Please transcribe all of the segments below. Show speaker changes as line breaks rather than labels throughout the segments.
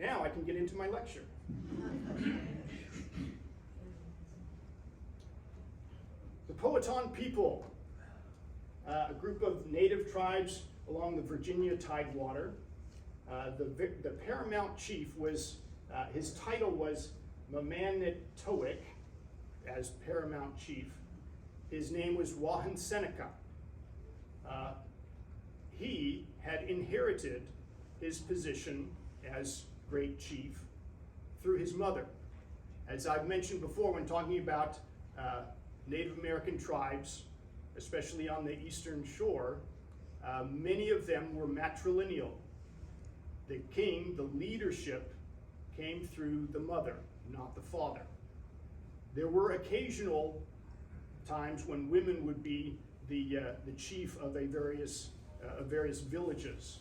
Now I can get into my lecture. The Powhatan People, a group of native tribes along the Virginia Tidewater. The paramount chief was, his title was Mamanitowick, as paramount chief. His name was Wahan Seneca. He had inherited his position as great chief through his mother. As I've mentioned before when talking about Native American tribes, especially on the eastern shore, many of them were matrilineal. The king, the leadership, came through the mother, not the father. There were occasional times when women would be the chief of various villages.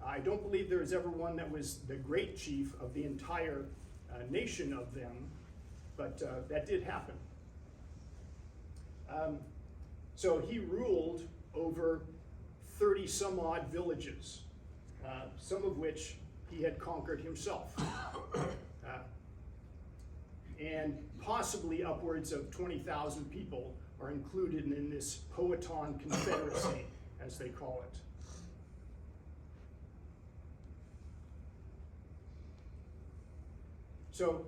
I don't believe there was ever one that was the great chief of the entire nation of them, but that did happen. So he ruled over 30 some odd villages, some of which he had conquered himself. And possibly upwards of 20,000 people are included in this Powhatan Confederacy, as they call it. So,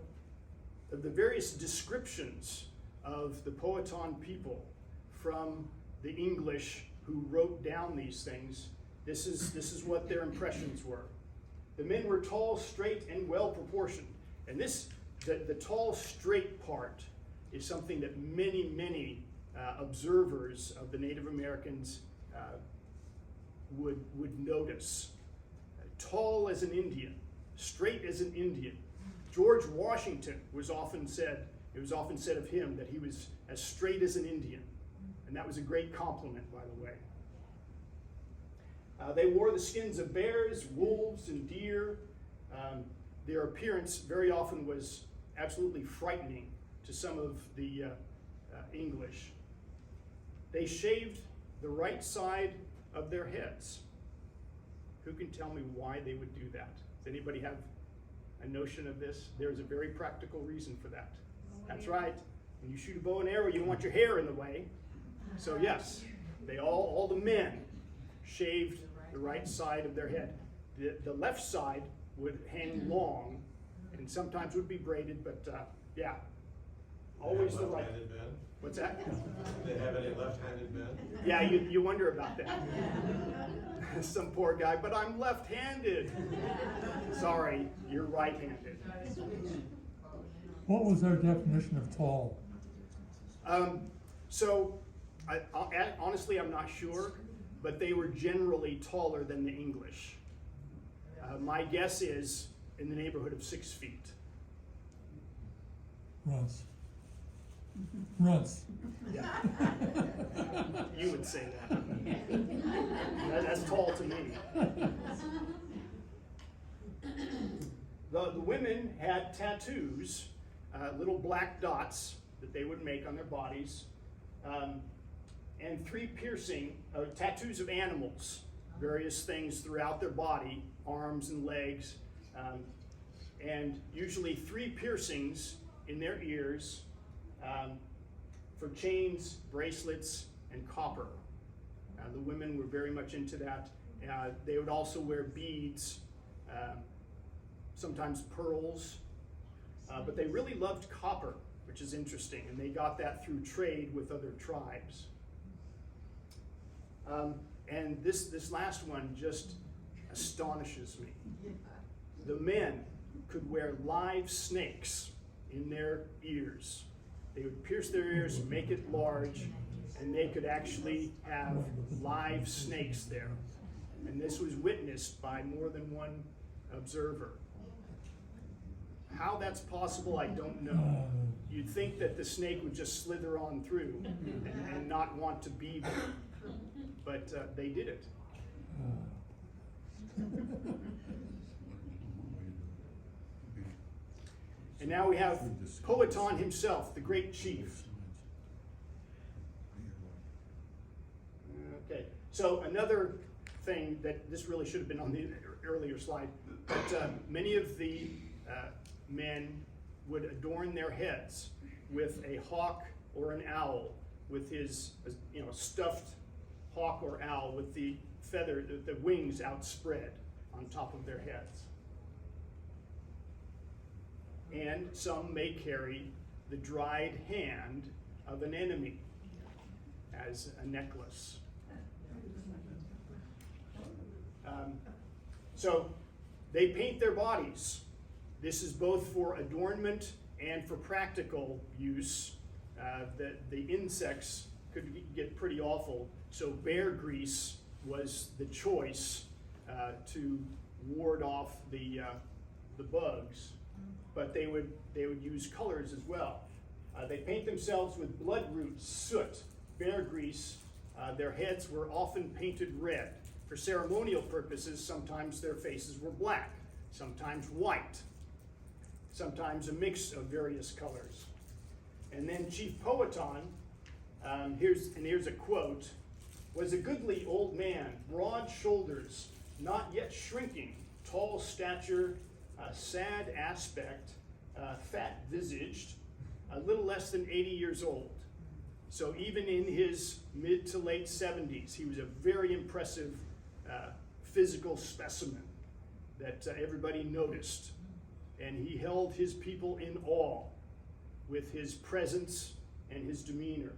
the various descriptions of the Powhatan people from the English who wrote down these things, this is what their impressions were. The men were tall, straight, and well proportioned. And the tall, straight part is something that many observers of the Native Americans would notice. Tall as an Indian, straight as an Indian. George Washington it was often said of him that he was as straight as an Indian. And that was a great compliment, by the way. They wore the skins of bears, wolves, and deer. Their appearance very often was absolutely frightening to some of the English. They shaved the right side of their heads. Who can tell me why they would do that? Does anybody have a notion of this? There's a very practical reason for that. That's right. When you shoot a bow and arrow, you don't want your hair in the way. So yes, they all the men shaved the right side of their head. The left side would hang long and sometimes would be braided, but yeah, always the right.
Men?
What's that?
Do they have any left-handed men?
Yeah, you wonder about that. Some poor guy, but I'm left-handed. Sorry, you're right-handed.
What was their definition of tall?
Honestly, I'm not sure, but they were generally taller than the English. My guess is in the neighborhood of 6 feet.
Russ. Russ.
Yeah. You would say that. That's tall to me. The women had tattoos, little black dots that they would make on their bodies, and 3 piercing tattoos of animals, various things throughout their body, arms and legs, and usually 3 piercings in their ears for chains, bracelets, and copper. The women were very much into that. They would also wear beads, sometimes pearls, but they really loved copper, which is interesting, and they got that through trade with other tribes. And this last one just astonishes me. The men could wear live snakes in their ears. They would pierce their ears, make it large, and they could actually have live snakes there. And this was witnessed by more than one observer. How that's possible, I don't know. You'd think that the snake would just slither on through and not want to be there. But they did it. And now we have Powhatan himself, the great chief. Okay, so another thing that this really should have been on the earlier slide. But many of the men would adorn their heads with a hawk or an owl, with his, stuffed hawk or owl with the feather, the wings outspread on top of their heads. And some may carry the dried hand of an enemy as a necklace. So they paint their bodies. This is both for adornment and for practical use. The insects could get pretty awful, so bear grease was the choice to ward off the bugs. But they would use colors as well. They paint themselves with bloodroot, soot, bear grease. Their heads were often painted red. For ceremonial purposes, sometimes their faces were black, sometimes white, sometimes a mix of various colors. And then Chief Powhatan, here's a quote, was a goodly old man, broad shoulders, not yet shrinking, tall stature, sad aspect, fat-visaged, a little less than 80 years old. So even in his mid to late 70s, he was a very impressive physical specimen that everybody noticed. And he held his people in awe with his presence and his demeanor.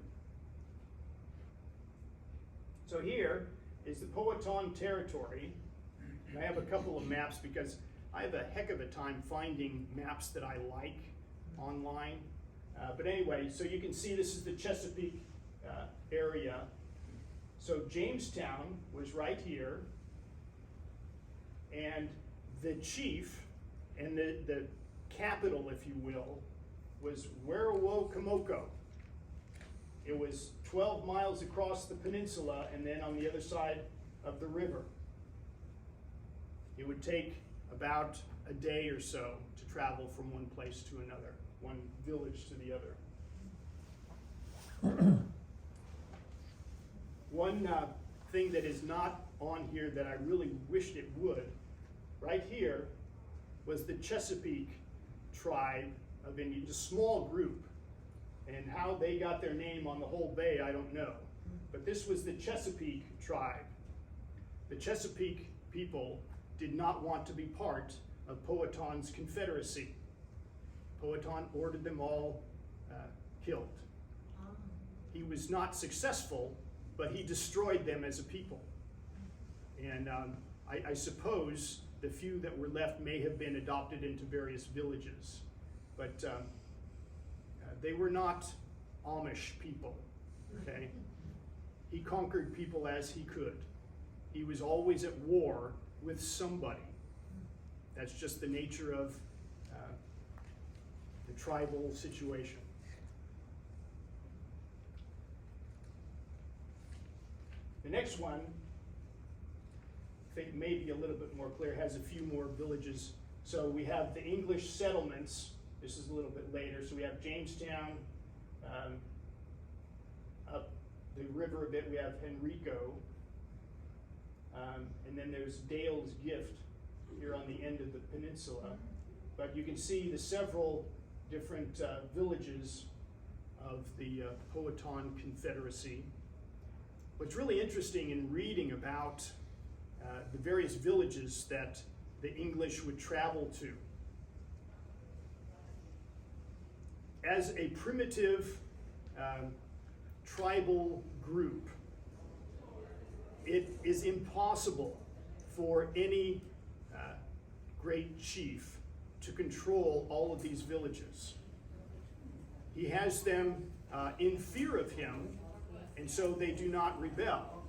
So here is the Powhatan Territory. And I have a couple of maps because I have a heck of a time finding maps that I like online. But anyway, so you can see this is the Chesapeake area. So Jamestown was right here. And the chief, and the capital, if you will, was Werowocomoco. It was 12 miles across the peninsula and then on the other side of the river. It would take about a day or so to travel from one place to another, one village to the other. One thing that is not on here that I really wished it would, right here was the Chesapeake tribe of Indians, a small group. And how they got their name on the whole bay, I don't know. But this was the Chesapeake tribe. The Chesapeake people did not want to be part of Powhatan's confederacy. Powhatan ordered them all killed. He was not successful, but he destroyed them as a people. And I suppose the few that were left may have been adopted into various villages. But they were not Amish people, okay? He conquered people as he could. He was always at war with somebody. That's just the nature of the tribal situation. The next one, I think maybe a little bit more clear, has a few more villages. So we have the English settlements. This is a little bit later. So we have Jamestown, up the river a bit, we have Henrico, and then there's Dale's Gift here on the end of the peninsula. But you can see the several different villages of the Powhatan Confederacy. What's really interesting in reading about the various villages that the English would travel to, as a primitive tribal group, it is impossible for any great chief to control all of these villages. He has them in fear of him, and so they do not rebel.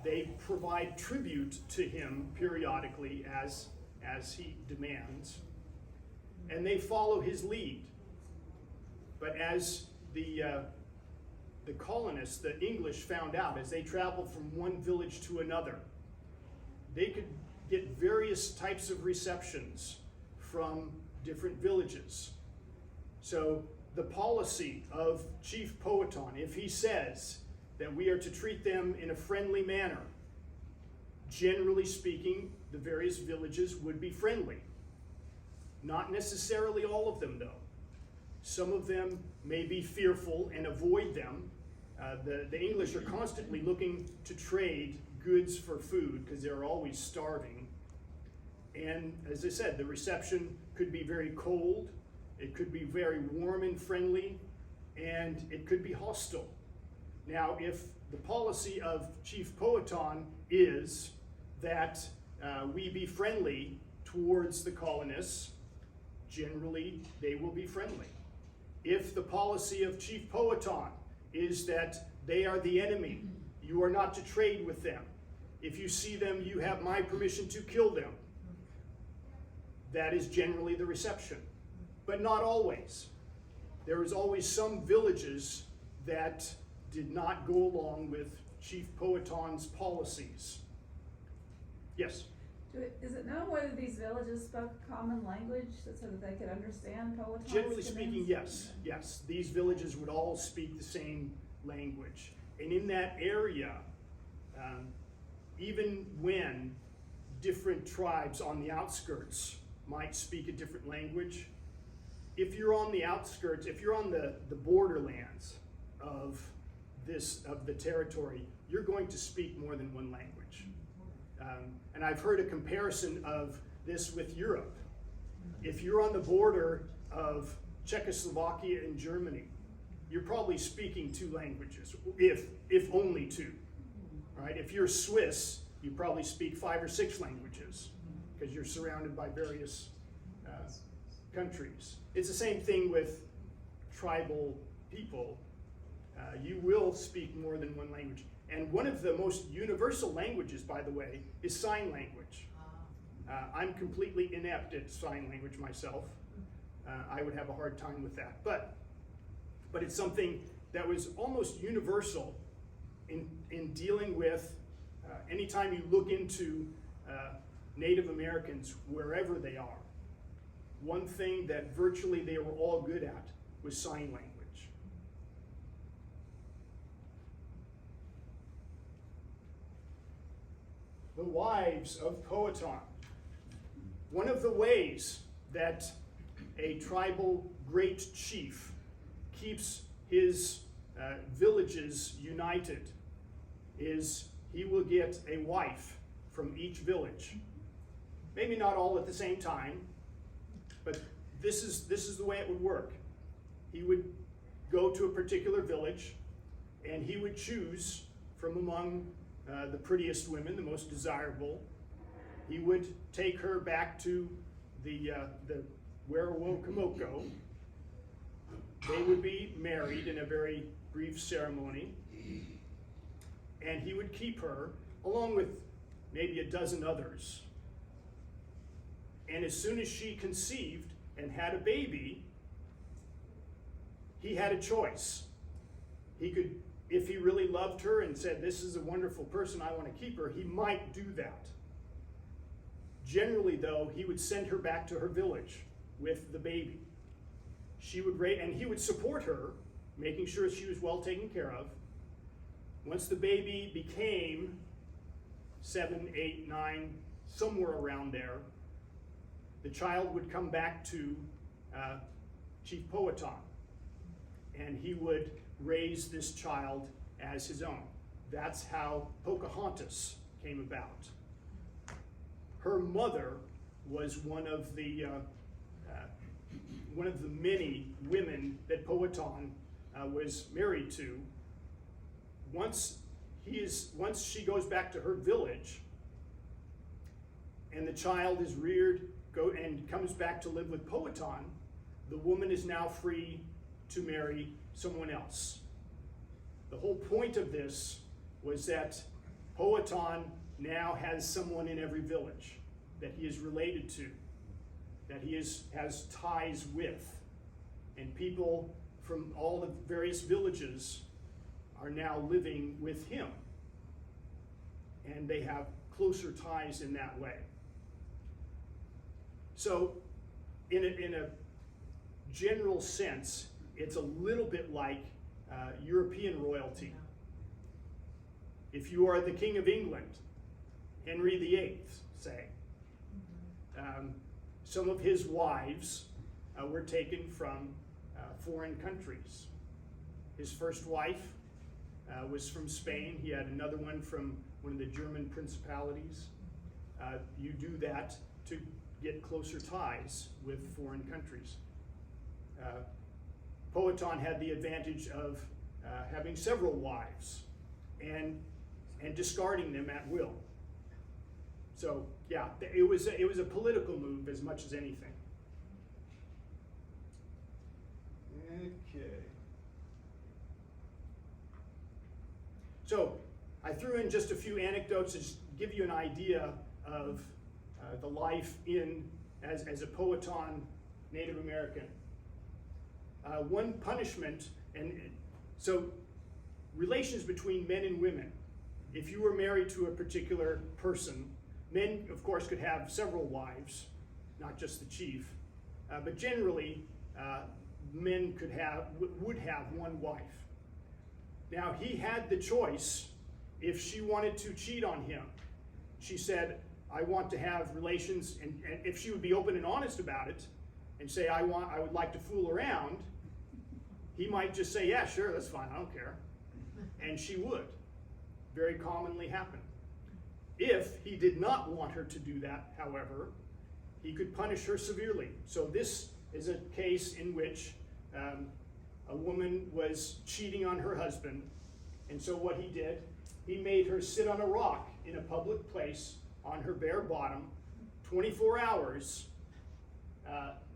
They provide tribute to him periodically as he demands, and they follow his lead. But as the colonists, the English, found out, as they traveled from one village to another, they could get various types of receptions from different villages. So the policy of Chief Powhatan, if he says that we are to treat them in a friendly manner, generally speaking, the various villages would be friendly. Not necessarily all of them, though. Some of them may be fearful and avoid them. The English are constantly looking to trade goods for food because they're always starving. And as I said, the reception could be very cold, it could be very warm and friendly, and it could be hostile. Now, if the policy of Chief Powhatan is that we be friendly towards the colonists, generally they will be friendly. If the policy of Chief Powhatan is that they are the enemy, you are not to trade with them. If you see them, you have my permission to kill them. That is generally the reception, but not always. There is always some villages that did not go along with Chief Powhatan's policies. Yes?
Is it known whether these villages spoke common language so that they could understand Powhatan's
Generally speaking,
demands?
yes. Yes, these villages would all speak the same language. And in that area, even when different tribes on the outskirts might speak a different language, if you're on the outskirts, if you're on the borderlands of the territory, you're going to speak more than one language. And I've heard a comparison of this with Europe. If you're on the border of Czechoslovakia and Germany, you're probably speaking two languages, if only two. Right? If you're Swiss, you probably speak 5 or 6 languages because you're surrounded by various countries. It's the same thing with tribal people. You will speak more than one language. And one of the most universal languages, by the way, is sign language. I'm completely inept at sign language myself. I would have a hard time with that. But it's something that was almost universal in dealing with, anytime you look into Native Americans, wherever they are, one thing that virtually they were all good at was sign language. The Wives of Powhatan. One of the ways that a tribal great chief keeps his villages united is he will get a wife from each village. Maybe not all at the same time, but this is the way it would work. He would go to a particular village and he would choose from among the prettiest women, the most desirable. He would take her back to the Werowokomoko. They would be married in a very brief ceremony, and he would keep her along with maybe a dozen others. And as soon as she conceived and had a baby, he had a choice. He could, if he really loved her and said, this is a wonderful person, I want to keep her, he might do that. Generally, though, he would send her back to her village with the baby. She would and he would support her, making sure she was well taken care of. Once the baby became 7, 8, 9, somewhere around there, the child would come back to Chief Powhatan, and he would raise this child as his own. That's how Pocahontas came about. Her mother was one of the many women that Powhatan was married to. Once she goes back to her village, and the child is reared, and comes back to live with Powhatan, the woman is now free to marry someone else. The whole point of this was that Powhatan now has someone in every village that he is related to, that he has ties with. And people from all the various villages are now living with him. And they have closer ties in that way. So, in a general sense, it's a little bit like European royalty. If you are the King of England, Henry VIII, say, some of his wives were taken from foreign countries. His first wife was from Spain. He had another one from one of the German principalities. You do that to get closer ties with foreign countries. Powhatan had the advantage of having several wives and discarding them at will. So yeah, it was a political move as much as anything. Okay. So I threw in just a few anecdotes to just give you an idea of the life as a Powhatan Native American. One punishment, and so relations between men and women. If you were married to a particular person, men, of course, could have several wives, not just the chief, but generally, men would have one wife. Now, he had the choice if she wanted to cheat on him. She said, I want to have relations, and if she would be open and honest about it, and say, I would like to fool around, he might just say, yeah, sure, that's fine, I don't care. And she would. Very commonly happen. If he did not want her to do that, however, he could punish her severely. So this is a case in which a woman was cheating on her husband, and so what he did, he made her sit on a rock in a public place on her bare bottom, 24 hours,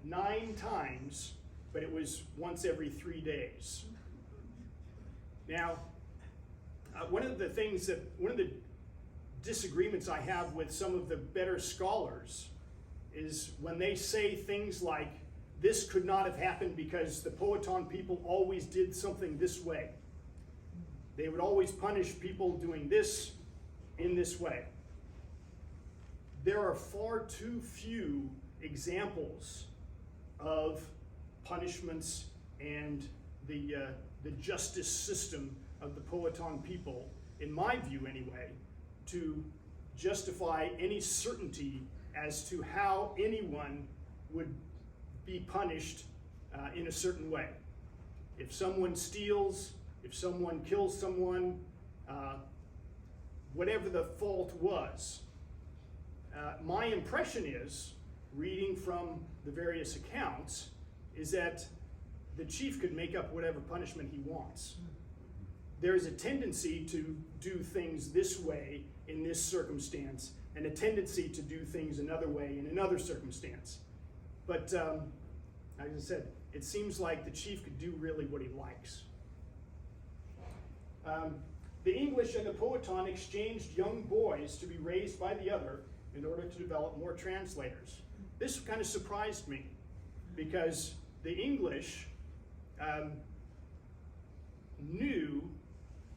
9 times, but it was once every 3 days. Now, one of the disagreements I have with some of the better scholars is when they say things like, this could not have happened because the Powhatan people always did something this way. They would always punish people doing this in this way. There are far too few examples of punishments and the justice system of the Powhatan people, in my view anyway, to justify any certainty as to how anyone would be punished in a certain way. If someone steals, if someone kills someone, whatever the fault was, my impression is, reading from the various accounts, is that the chief could make up whatever punishment he wants. There is a tendency to do things this way in this circumstance, and a tendency to do things another way in another circumstance. But as I said, it seems like the chief could do really what he likes. The English and the Powhatan exchanged young boys to be raised by the other in order to develop more translators. This kind of surprised me because the English knew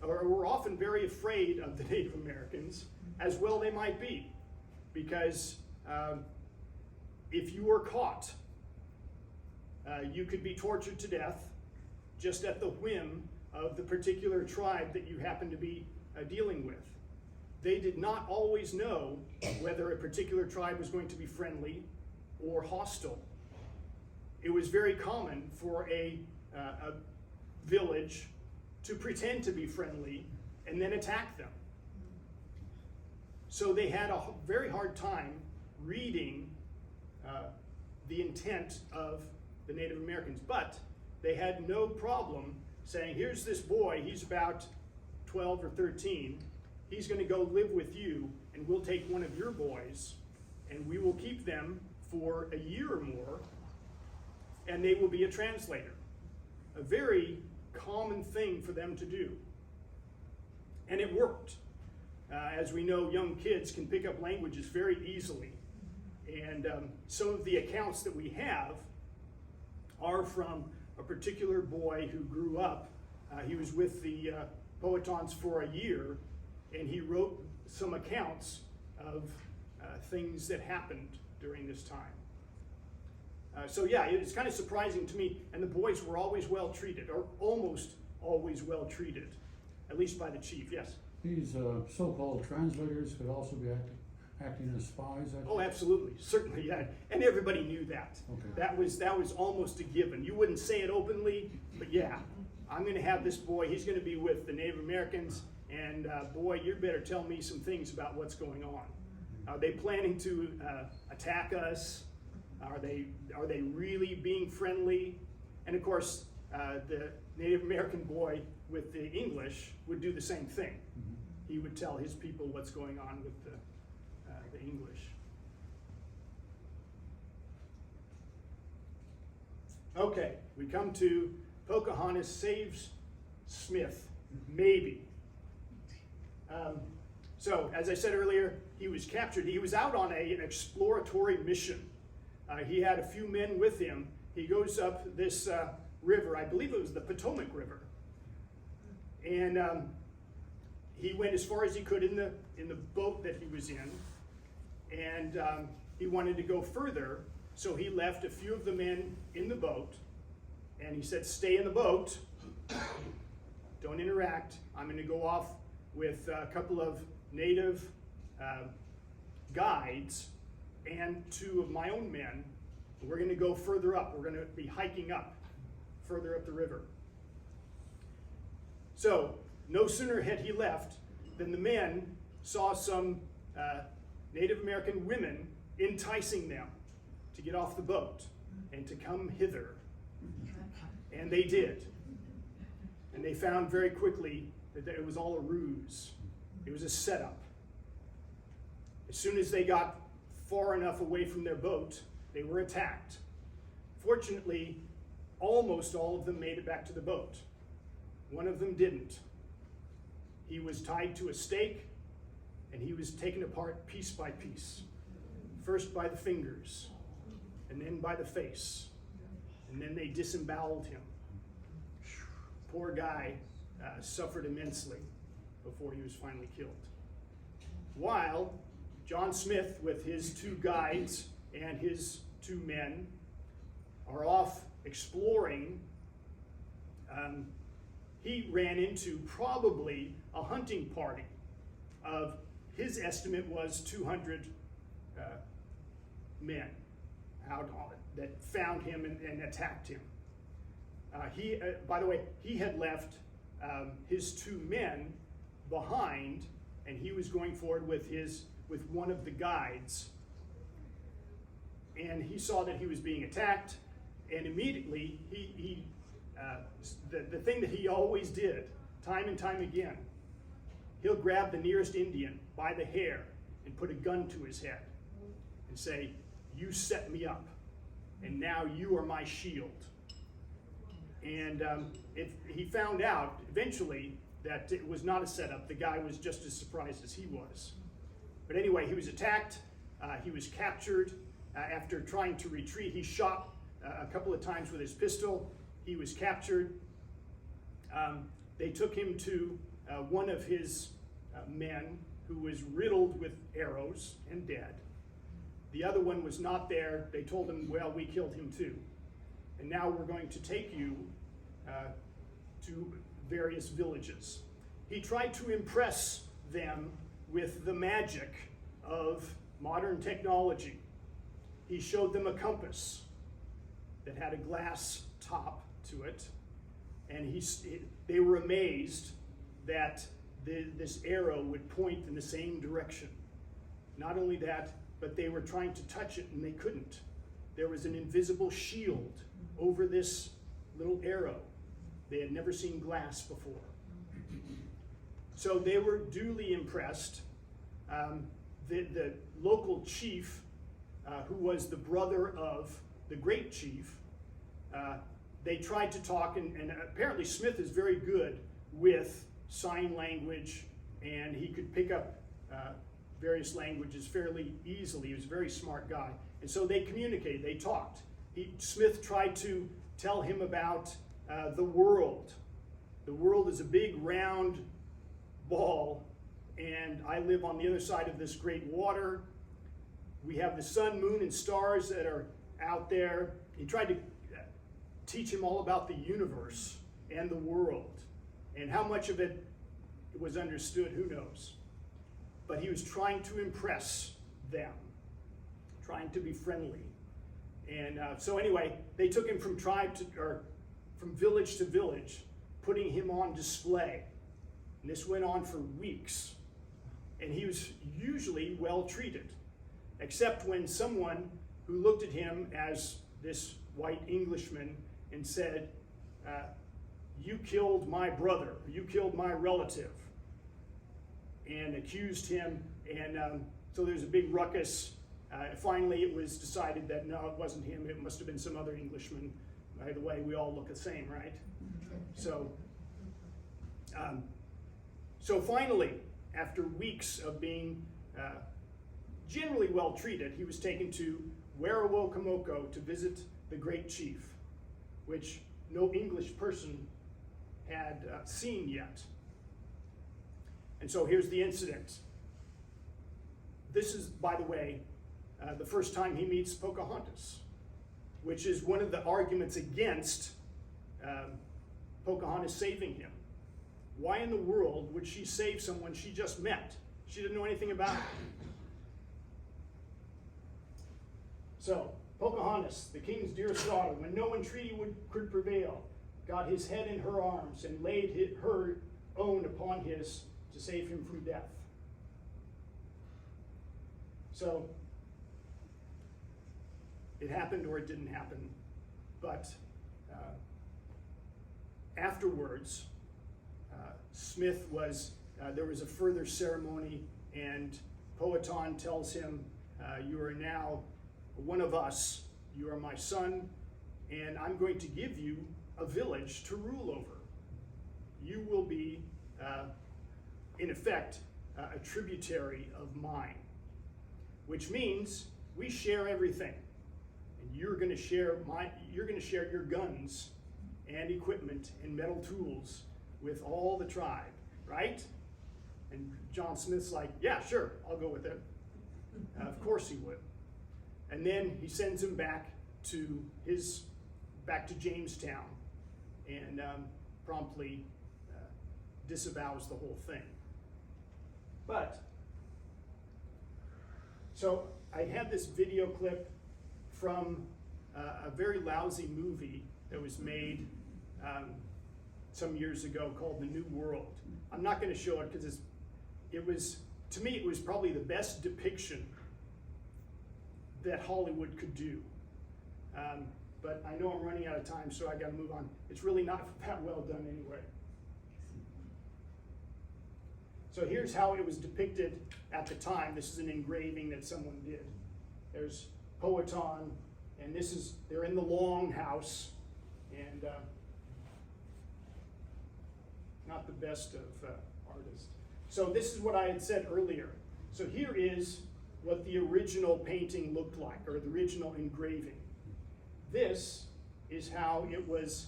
or were often very afraid of the Native Americans, as well they might be, because if you were caught, you could be tortured to death just at the whim of the particular tribe that you happen to be dealing with. They did not always know whether a particular tribe was going to be friendly or hostile. It was very common for a village to pretend to be friendly and then attack them. So they had a very hard time reading the intent of the Native Americans, but they had no problem saying, here's this boy, he's about 12 or 13, he's going to go live with you, and we'll take one of your boys, and we will keep them for a year or more, and they will be a translator. A very common thing for them to do. And it worked. As we know, young kids can pick up languages very easily. And some of the accounts that we have are from a particular boy who grew up. He was with the Powhatans for a year, and he wrote some accounts of things that happened during this time. So yeah, it's kind of surprising to me, and the boys were always well treated, or almost always well treated, at least by the chief, yes?
These so-called translators could also be
acting as spies?
Oh, absolutely, certainly, yeah, and everybody knew that.
Okay.
That was almost a given. You wouldn't say it openly, but yeah, I'm going to have this boy. He's going to be with the Native Americans, and boy, you better tell me some things about what's going on. Are they planning to attack us? Are they really being friendly? And of course, the Native American boy with the English would do the same thing.
Mm-hmm.
He would tell his people what's going on with the English. Okay, we come to Pocahontas saves Smith, maybe. So, as I said earlier, he was captured. He was out on an exploratory mission. He had a few men with him. He goes up this river, I believe it was the Potomac River, and he went as far as he could in the boat that he was in, and he wanted to go further, so he left a few of the men in the boat, and he said, "Stay in the boat, don't interact. I'm going to go off with a couple of native guides and two of my own men. We're going to go further up. We're going to be hiking up, further up the river." So, no sooner had he left than the men saw some Native American women enticing them to get off the boat and to come hither. And they did. And they found very quickly that it was all a ruse. It was a setup. As soon as they got far enough away from their boat, they were attacked. Fortunately, almost all of them made it back to the boat. One of them didn't. He was tied to a stake, and he was taken apart piece by piece. First by the fingers, and then by the face, and then they disemboweled him. Poor guy suffered immensely before he was finally killed. While John Smith, with his two guides and his two men, are off exploring, he ran into probably a hunting party of, his estimate was 200 men out on it that found him and attacked him. By the way, he had left his two men behind, and he was going forward with one of the guides. And he saw that he was being attacked, and immediately the thing that he always did, time and time again, he'll grab the nearest Indian by the hair and put a gun to his head and say, "You set me up, and now you are my shield." And he found out eventually that it was not a setup. The guy was just as surprised as he was. But anyway, he was attacked. He was captured. After trying to retreat, he shot a couple of times with his pistol. He was captured. They took him to one of his men who was riddled with arrows and dead. The other one was not there. They told him, "Well, we killed him too. And now we're going to take you to various villages." He tried to impress them with the magic of modern technology. He showed them a compass that had a glass top to it, and they were amazed that this arrow would point in the same direction. Not only that, but they were trying to touch it and they couldn't. There was an invisible shield over this little arrow. They had never seen glass before. So they were duly impressed. The local chief, who was the brother of the great chief, they tried to talk, and apparently Smith is very good with sign language, and he could pick up various languages fairly easily. He was a very smart guy. And so they communicated, they talked. Smith tried to tell him about the world. The world is a big round ball, and I live on the other side of this great water. We have the sun, moon, and stars that are out there. He tried to teach him all about the universe and the world. And how much of it was understood, who knows. But he was trying to impress them, trying to be friendly. And so anyway, they took him from from village to village, putting him on display. And this went on for weeks. And he was usually well treated, except when someone who looked at him as this white Englishman and said, you killed my brother, you killed my relative, and accused him. And so there's a big ruckus. Finally, it was decided that no, it wasn't him. It must have been some other Englishman. By the way, we all look the same, right? So finally, after weeks of being generally well treated, he was taken to Werowocomoco to visit the great chief, which no English person had seen yet. And so here's the incident. This is, by the way, the first time he meets Pocahontas, which is one of the arguments against Pocahontas saving him. Why in the world would she save someone she just met? She didn't know anything about it. So, Pocahontas, the king's dearest daughter, when no entreaty could prevail, got his head in her arms and laid her own upon his to save him from death. So, it happened or it didn't happen, but afterwards, Smith there was a further ceremony, and Powhatan tells him, you are now one of us, you are my son, and I'm going to give you a village to rule over. You will be, in effect, a tributary of mine, which means we share everything. And you're going to share your guns and equipment and metal tools with all the tribe, right? And John Smith's like, yeah, sure, I'll go with it. Of course he would. And then he sends him back to Jamestown, and promptly disavows the whole thing. But, so I had this video clip from a very lousy movie that was made some years ago called The New World. I'm not going to show it because to me, it was probably the best depiction that Hollywood could do. But I know I'm running out of time, so I got to move on. It's really not that well done anyway. So here's how it was depicted at the time. This is an engraving that someone did. There's Powhatan, and they're in the long house, and not the best of artists. So this is what I had said earlier. So here is what the original painting looked like, or the original engraving. This is how it was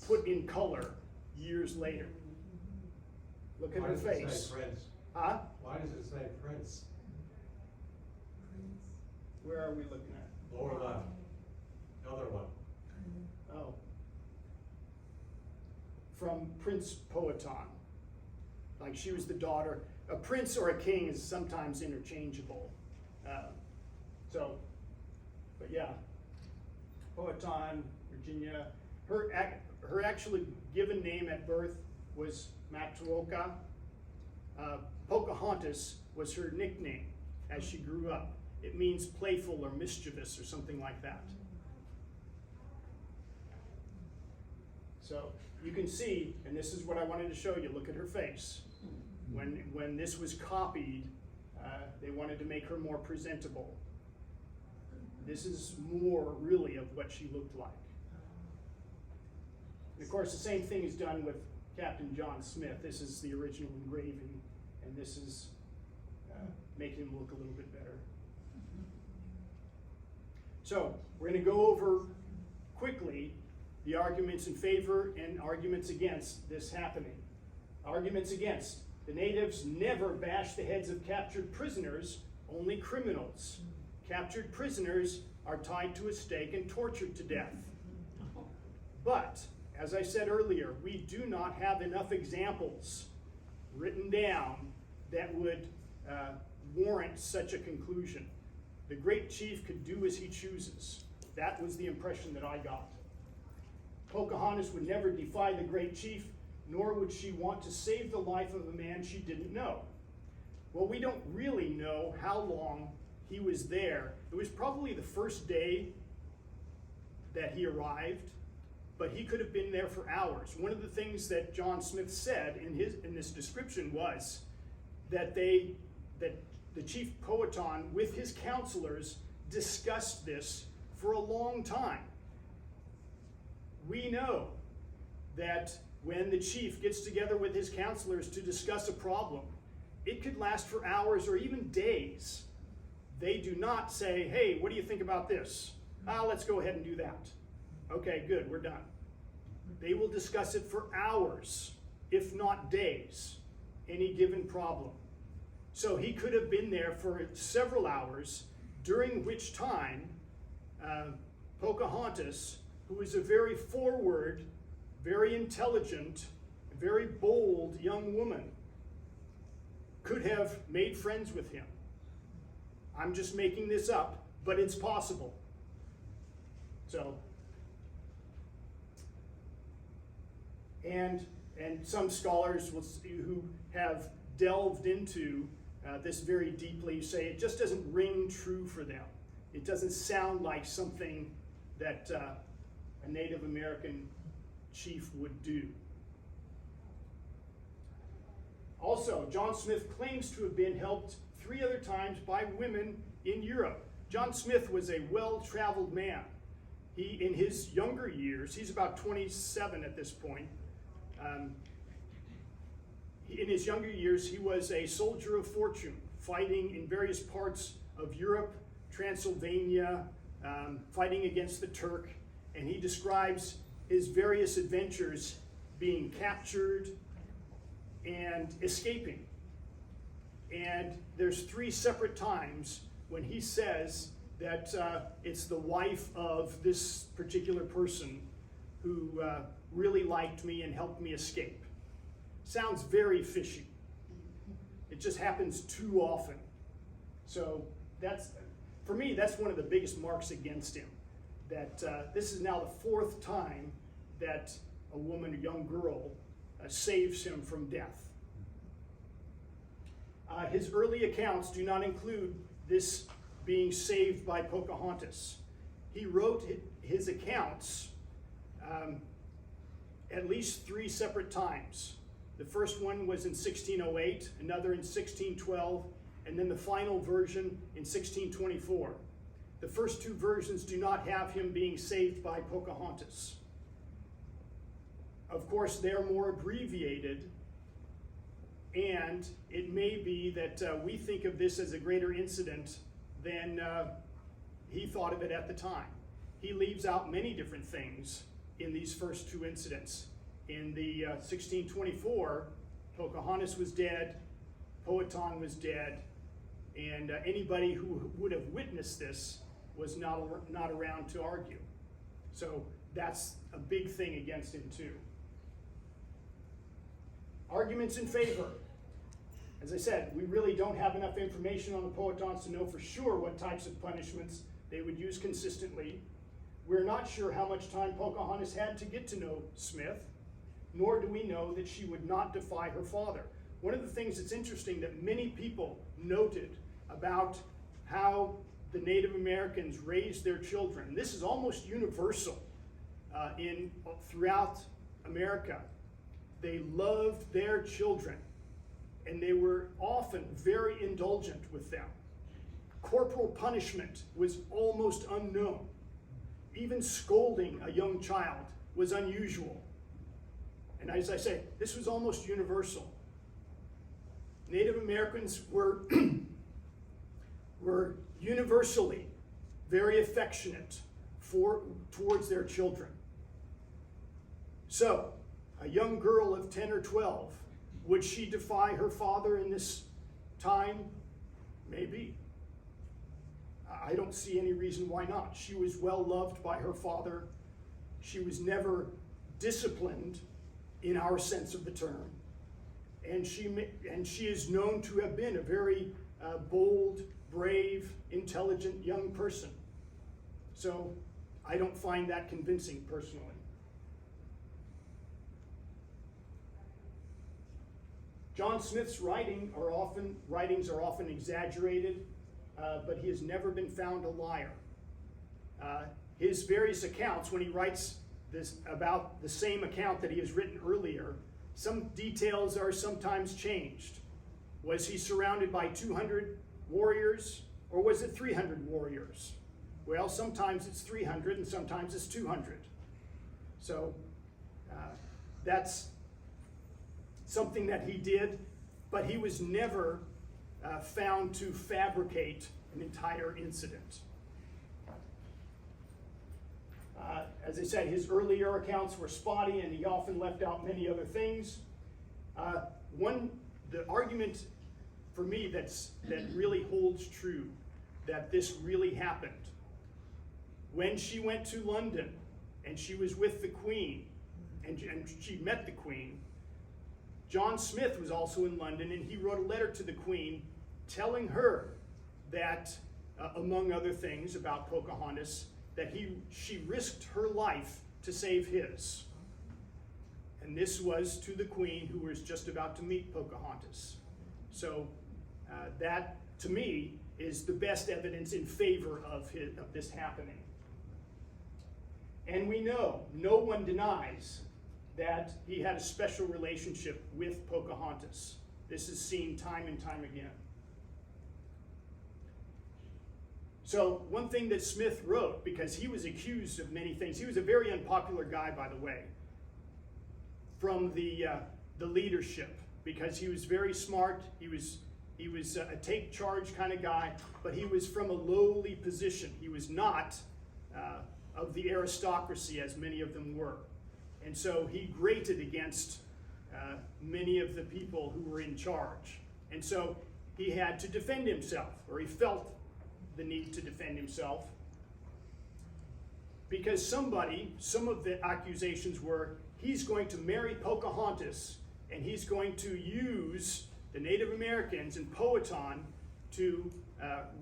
put in color years later. Look at her face.
Why does it say Prince?
Huh?
Why does it say Prince?
Where are we looking at?
Lower left. The other one.
Oh. From Prince Powhatan. Like she was the daughter. A prince or a king is sometimes interchangeable. But yeah. Powhatan, Virginia. Her actually given name at birth was Matruoka. Pocahontas was her nickname as she grew up. It means playful or mischievous or something like that. So you can see, and this is what I wanted to show you, look at her face. When this was copied, they wanted to make her more presentable. This is more really of what she looked like. And of course, the same thing is done with Captain John Smith. This is the original engraving, and this is making him look a little bit better. So we're going to go over quickly the arguments in favor and arguments against this happening. Arguments against. The natives never bashed the heads of captured prisoners, only criminals. Captured prisoners are tied to a stake and tortured to death. But, as I said earlier, we do not have enough examples written down that would warrant such a conclusion. The great chief could do as he chooses. That was the impression that I got. Pocahontas would never defy the great chief, nor would she want to save the life of a man she didn't know. Well, we don't really know how long he was there. It was probably the first day that he arrived, but he could have been there for hours. One of the things that John Smith said in this description was that the chief Powhatan with his counselors discussed this for a long time. We know that when the chief gets together with his counselors to discuss a problem, it could last for hours or even days. They do not say, hey, what do you think about this? Let's go ahead and do that. Okay, good, we're done. They will discuss it for hours, if not days, any given problem. So he could have been there for several hours, during which time Pocahontas, who is a very forward, very intelligent, very bold young woman, could have made friends with him. I'm just making this up, but it's possible. So, and some scholars who have delved into this very deeply say it just doesn't ring true for them. It doesn't sound like something that a Native American chief would do. Also, John Smith claims to have been helped 3 other times by women in Europe. John Smith was a well-traveled man. He, in his younger years, he's about 27 at this point. In his younger years, he was a soldier of fortune, fighting in various parts of Europe, Transylvania, fighting against the Turk, and he describes his various adventures being captured and escaping. And there's 3 separate times when he says that it's the wife of this particular person who really liked me and helped me escape. Sounds very fishy. It just happens too often. So for me, that's one of the biggest marks against him. That this is now the 4th time that a woman, a young girl, saves him from death. His early accounts do not include this being saved by Pocahontas. He wrote his accounts at least 3 separate times. The first one was in 1608, another in 1612, and then the final version in 1624. The first 2 versions do not have him being saved by Pocahontas. Of course, they're more abbreviated, and it may be that we think of this as a greater incident than he thought of it at the time. He leaves out many different things in these first 2 incidents. In the 1624, Pocahontas was dead, Powhatan was dead, and anybody who would have witnessed this was not around to argue. So that's a big thing against him too. Arguments in favor. As I said, we really don't have enough information on the Powhatans to know for sure what types of punishments they would use consistently. We're not sure how much time Pocahontas had to get to know Smith, nor do we know that she would not defy her father. One of the things that's interesting that many people noted about how the Native Americans raised their children, and this is almost universal throughout America, they loved their children, and they were often very indulgent with them. Corporal punishment was almost unknown. Even scolding a young child was unusual. And as I say, this was almost universal. Native Americans were universally very affectionate towards their children. So, a young girl of 10 or 12, would she defy her father in this time? Maybe. I don't see any reason why not. She was well loved by her father. She was never disciplined in our sense of the term. And she is known to have been a very bold, brave, intelligent young person. So I don't find that convincing personally. John Smith's writings are often exaggerated, but he has never been found a liar. His various accounts, when he writes this about the same account that he has written earlier, some details are sometimes changed. Was he surrounded by 200 warriors, or was it 300 warriors? Well, sometimes it's 300 and sometimes it's 200. So that's something that he did, but he was never found to fabricate an entire incident. As I said, his earlier accounts were spotty and he often left out many other things. The argument for me that really holds true, that this really happened, when she went to London and she was with the Queen and she met the Queen, John Smith was also in London, and he wrote a letter to the Queen telling her that, among other things about Pocahontas, that she risked her life to save his. And this was to the Queen, who was just about to meet Pocahontas. So that, to me, is the best evidence in favor of this happening. And we know, no one denies that he had a special relationship with Pocahontas. This is seen time and time again. So one thing that Smith wrote, because he was accused of many things, he was a very unpopular guy, by the way, from the leadership, because he was very smart. He was a take charge kind of guy, but he was from a lowly position. He was not of the aristocracy, as many of them were. And so he grated against many of the people who were in charge. And so he had to defend himself, or he felt the need to defend himself, because some of the accusations were, he's going to marry Pocahontas and he's going to use the Native Americans and Powhatan to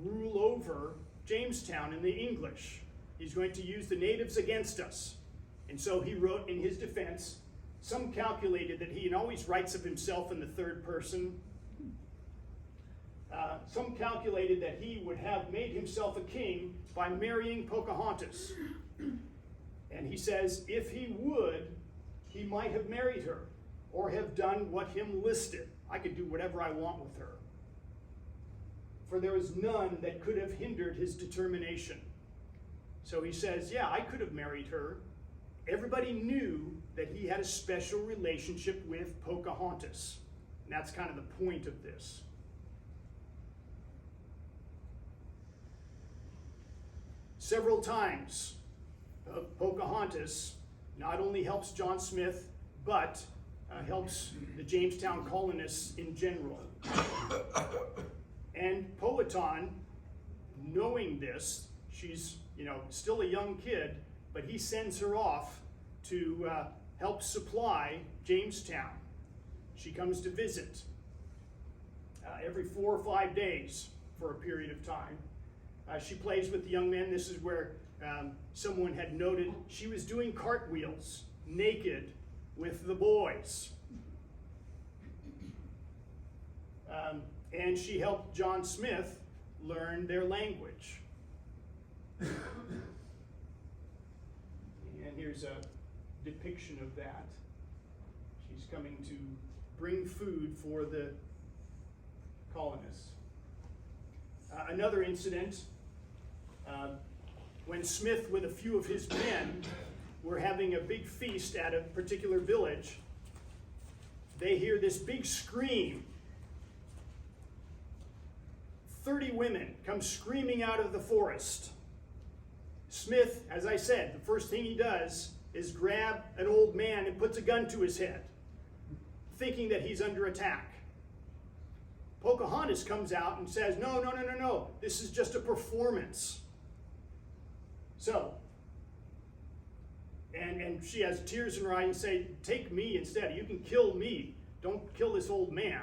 rule over Jamestown and the English. He's going to use the natives against us. And so he wrote in his defense, some calculated that he always writes of himself in the third person. Some calculated that he would have made himself a king by marrying Pocahontas. And he says, if he would, he might have married her, or have done what him listed. I could do whatever I want with her. For there was none that could have hindered his determination. So he says, yeah, I could have married her. Everybody knew that he had a special relationship with Pocahontas. And that's kind of the point of this. Several times, Pocahontas not only helps John Smith, but helps the Jamestown colonists in general. And Powhatan, knowing this, she's still a young kid, but he sends her off to help supply Jamestown. She comes to visit every 4 or 5 days for a period of time. She plays with the young men. This is where someone had noted she was doing cartwheels naked with the boys. And she helped John Smith learn their language. And here's a depiction of that. She's coming to bring food for the colonists. Another incident, when Smith with a few of his men were having a big feast at a particular village, they hear this big scream. 30 women come screaming out of the forest. Smith, as I said, the first thing he does is grab an old man and puts a gun to his head, thinking that he's under attack. Pocahontas comes out and says, no, this is just a performance. So, and she has tears in her eyes and say, take me instead. You can kill me. Don't kill this old man.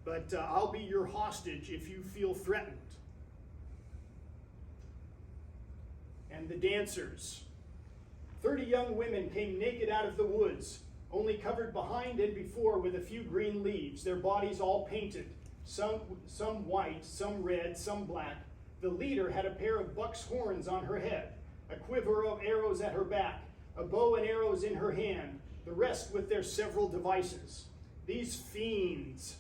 but I'll be your hostage if you feel threatened. And the dancers. 30 young women came naked out of the woods, only covered behind and before with a few green leaves, their bodies all painted, some white, some red, some black. The leader had a pair of buck's horns on her head, a quiver of arrows at her back, a bow and arrows in her hand, the rest with their several devices. These fiends,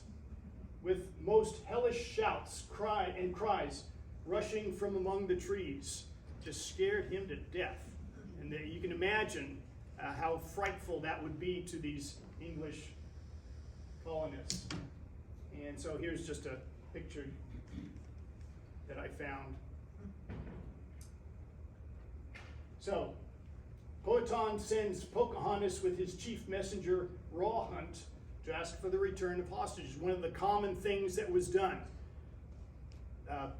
with most hellish shouts, cries, rushing from among the trees, just scared him to death. And you can imagine how frightful that would be to these English colonists. And so here's just a picture that I found. So, Powhatan sends Pocahontas with his chief messenger, Rawhunt, to ask for the return of hostages. One of the common things that was done.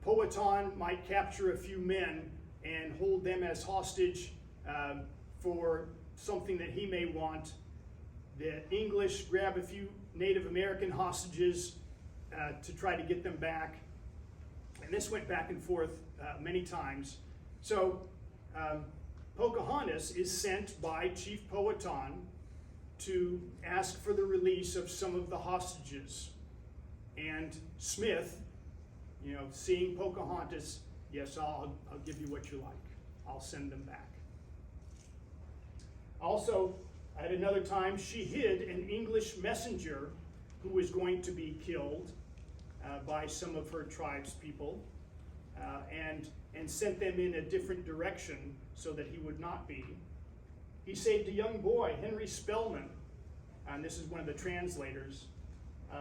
Powhatan might capture a few men and hold them as hostage for something that he may want. The English grab a few Native American hostages to try to get them back. And this went back and forth many times. So Pocahontas is sent by Chief Powhatan to ask for the release of some of the hostages. And Smith, seeing Pocahontas, yes, I'll give you what you like. I'll send them back. Also, at another time, she hid an English messenger who was going to be killed by some of her tribespeople, and sent them in a different direction so that he would not be. He saved a young boy, Henry Spellman, and this is one of the translators,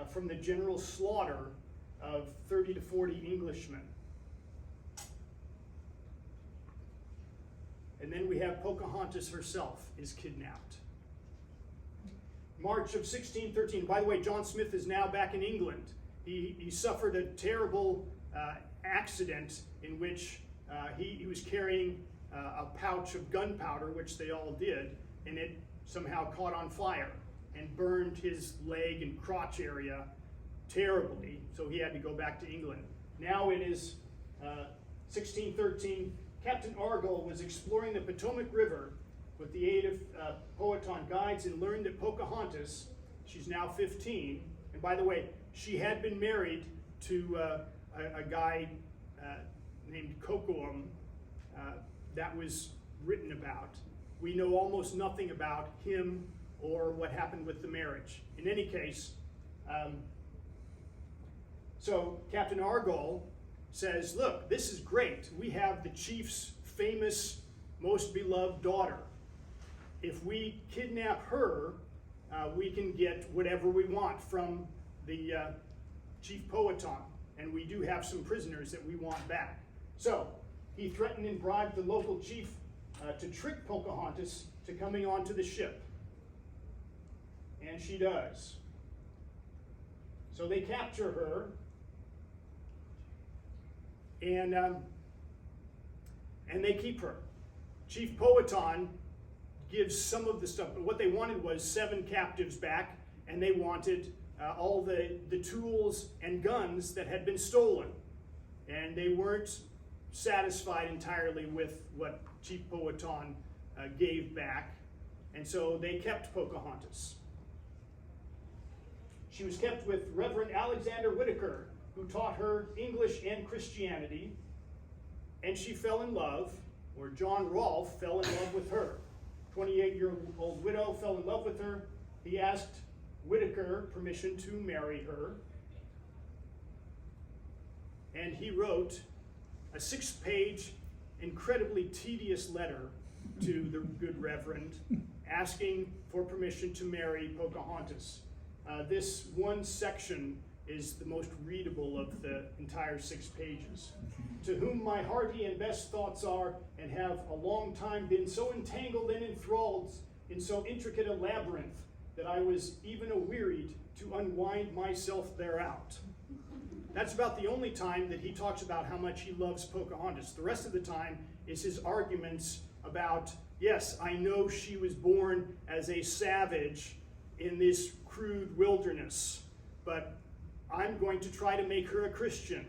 from the general slaughter of 30 to 40 Englishmen. And then we have Pocahontas herself is kidnapped. March of 1613. By the way, John Smith is now back in England. He suffered a terrible accident in which he was carrying a pouch of gunpowder, which they all did, and it somehow caught on fire and burned his leg and crotch area terribly, so he had to go back to England. Now it is 1613. Captain Argall was exploring the Potomac River with the aid of Powhatan guides and learned that Pocahontas, she's now 15, and by the way, she had been married to a guy named Cocoam that was written about. We know almost nothing about him or what happened with the marriage. In any case, so Captain Argall says, look, this is great. We have the chief's famous, most beloved daughter. If we kidnap her, we can get whatever we want from the Chief Powhatan, and we do have some prisoners that we want back. So he threatened and bribed the local chief to trick Pocahontas to coming onto the ship. And she does. So they capture her, and they keep her. Chief Powhatan gives some of the stuff, but what they wanted was 7 captives back, and they wanted all the tools and guns that had been stolen. And they weren't satisfied entirely with what Chief Powhatan gave back, and so they kept Pocahontas. She was kept with Reverend Alexander Whitaker, who taught her English and Christianity, and she fell in love, or John Rolfe fell in love with her. 28-year-old widow fell in love with her. He asked Whitaker permission to marry her, and he wrote a 6-page, incredibly tedious letter to the good Reverend asking for permission to marry Pocahontas. This one section is the most readable of the entire 6 pages. To whom my hearty and best thoughts are, and have a long time been so entangled and enthralled in so intricate a labyrinth, that I was even a-wearied to unwind myself thereout. That's about the only time that he talks about how much he loves Pocahontas. The rest of the time is his arguments about, yes, I know she was born as a savage in this crude wilderness, but I'm going to try to make her a Christian.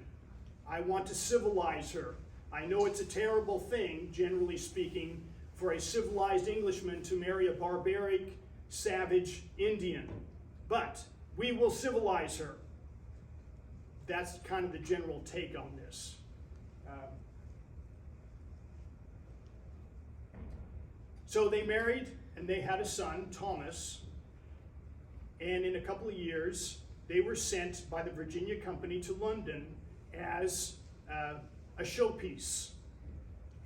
I want to civilize her. I know it's a terrible thing, generally speaking, for a civilized Englishman to marry a barbaric, savage Indian. But we will civilize her. That's kind of the general take on this. So they married, and they had a son, Thomas. And in a couple of years, they were sent by the Virginia Company to London as a showpiece.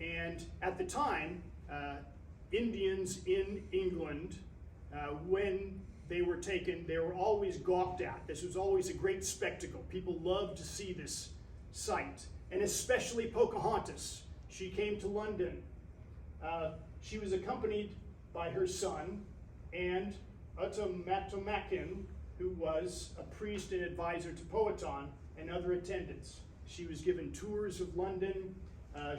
And at the time, Indians in England, when they were taken, they were always gawked at. This was always a great spectacle. People loved to see this sight, and especially Pocahontas. She came to London. She was accompanied by her son and Otamatomakin, who was a priest and advisor to Powhatan, and other attendants. She was given tours of London.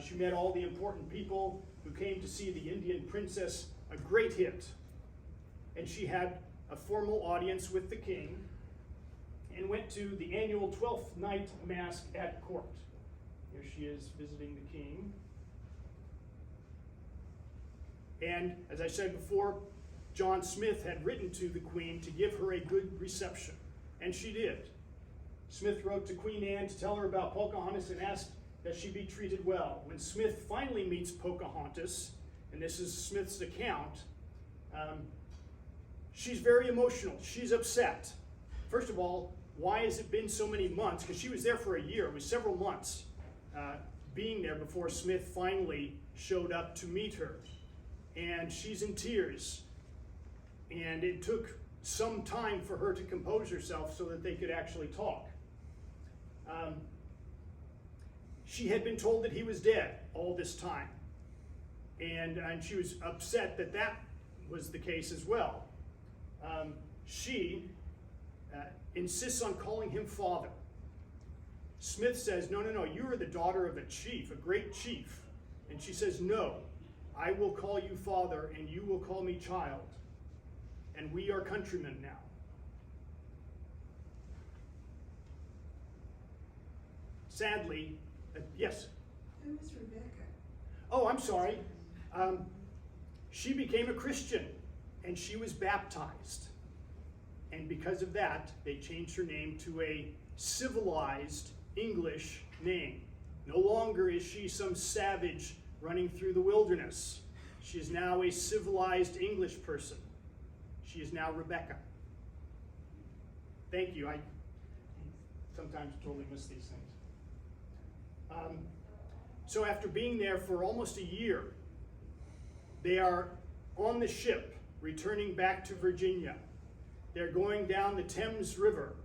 She met all the important people who came to see the Indian princess, a great hit. And she had a formal audience with the king and went to the annual 12th night mass at court. Here she is visiting the king. And as I said before, John Smith had written to the queen to give her a good reception, and she did. Smith wrote to Queen Anne to tell her about Pocahontas and asked that she be treated well. When Smith finally meets Pocahontas, and this is Smith's account, she's very emotional. She's upset. First of all, why has it been so many months? Because she was there for a year. It was several months being there before Smith finally showed up to meet her. And she's in tears. And it took some time for her to compose herself so that they could actually talk. She had been told that he was dead all this time. And she was upset that that was the case as well. She insists on calling him father. Smith says, no, you are the daughter of a chief, a great chief. And she says, no, I will call you father and you will call me child. And we are countrymen now. Sadly, yes?
Who was Rebecca?
Oh, I'm sorry. She became a Christian and she was baptized. And because of that, they changed her name to a civilized English name. No longer is she some savage running through the wilderness. She is now a civilized English person. She is now Rebecca. Thank you. I sometimes totally miss these things. So after being there for almost a year, they are on the ship returning back to Virginia. They're going down the Thames River,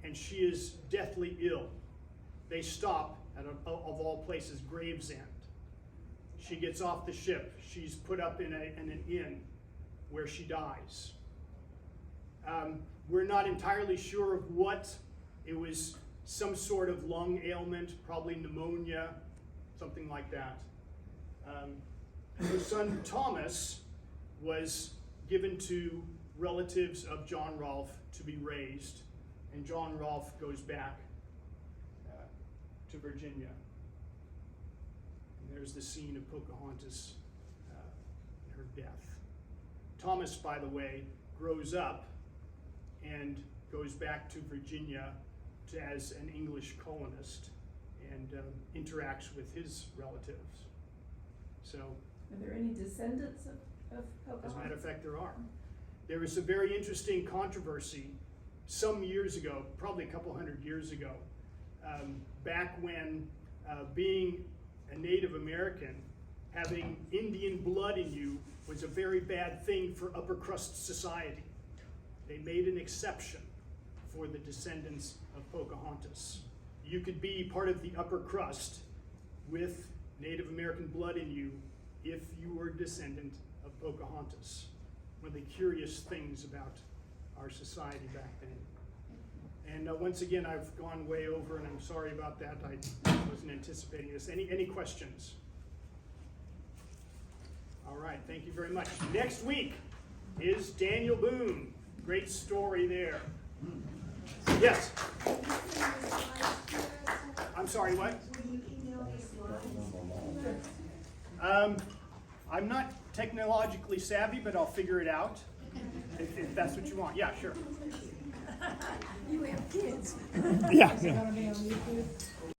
and she is deathly ill. They stop at, of all places, Gravesend. She gets off the ship. She's put up in an inn where she dies. We're not entirely sure of what. It was some sort of lung ailment, probably pneumonia, something like that. Her son Thomas was given to relatives of John Rolfe to be raised, and John Rolfe goes back to Virginia. And there's the scene of Pocahontas and her death. Thomas, by the way, grows up and goes back to Virginia as an English colonist and interacts with his relatives. So,
Are there any descendants of Pocahontas?
as a matter of fact, there are. There was a very interesting controversy some years ago, probably a couple hundred years ago, back when being a Native American, having Indian blood in you was a very bad thing for upper crust society. They made an exception for the descendants of Pocahontas. You could be part of the upper crust with Native American blood in you if you were a descendant of Pocahontas. One of the curious things about our society back then. And once again, I've gone way over, and I'm sorry about that. I wasn't anticipating this. Any questions? All right, thank you very much. Next week is Daniel Boone. Great story there. Yes. I'm sorry, what?
Will you email the slides?
I'm not technologically savvy, but I'll figure it out. If that's what you want. Yeah, sure.
You have kids.
Yeah.
Is it gonna be on YouTube?